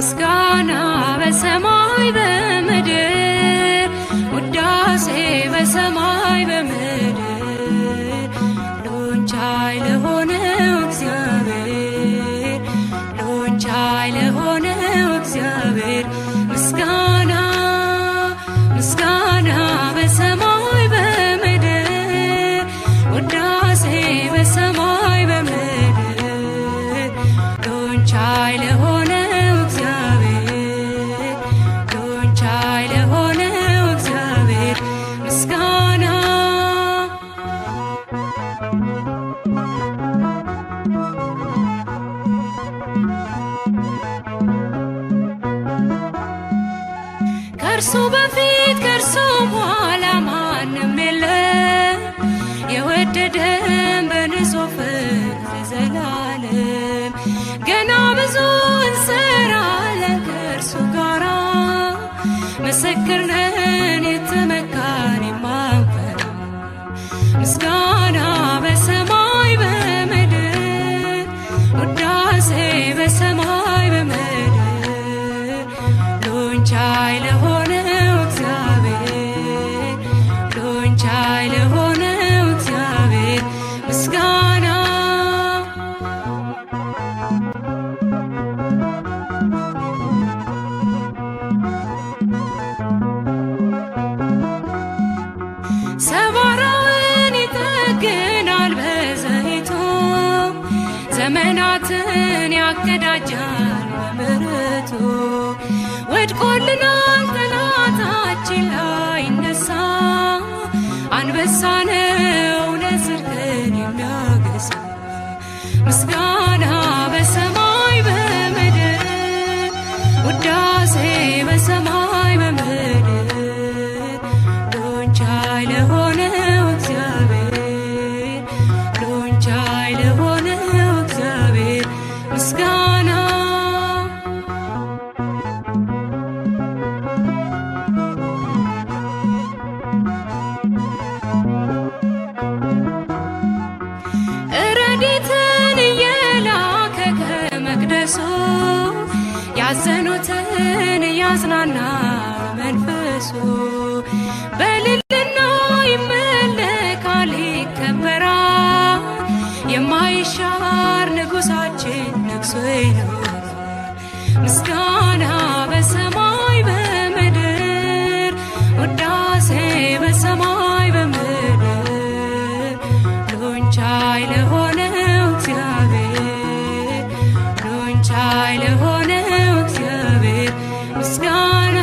ምስጋና በሰማይ በምድር ውዳሴ በሰማይ በምድር ሁሉን ቻይ ለሆነው እግዚአብሔር ሁሉን ቻይ ለሆነው እግዚአብሔር ምስጋና ምስጋና በሰማይ በምድር ውዳሴ በሰማይ በምድር ሁሉን ቻይ ለሆነው ከእርሱ በፊት ከእርሱ በኋላ ማንም የለም የወደደን በንጹህ ፍቅር ዘላለም ገና ብዙ እንሰራለን ከእርሱ ጋራ ምስክር ነን የተመካን የማንፈራ ምስጋና በሰማይ በምድር ውዳሴ በሰማይ በምድር ሁሉን ቻይ ለሆነው እግዚአብሔር ሁሉን ቻይ ለሆነው እግዚአብሔር ምስጋና ሰባራውን ይጠግናል በዘይቱ ዘመናትን ያቀዳጃል በምሕረቱ ወድቆልናል ጠላታችን ላይ ነሳ አንበሳ ነው ለጽድቅን የሚያገሳ ምስጋና በሰማይ በምድር ውዳሴ በሰማይ በምድር ሁሉን ቻይ ለሆነው እግዚአብሔር ሁሉን ቻይ ለሆነው እግዚአብሔር ምስጋና ረድኤትን እየላከ ከመቅደሱ ያዘኑትን ያጽናና መንፈሱ በልልና ይመለካል ይከበራል የማይሻር ንጉሳችን ነግሶ ይኖራል ምስጋና በሰማይ በምድር ውዳሴ በሰማይ በምድር ሁሉን ቻይ ለሆነው እግዚአብሔር ሁሉን ቻይ ለሆነው እግዚአብሔር ምስጋና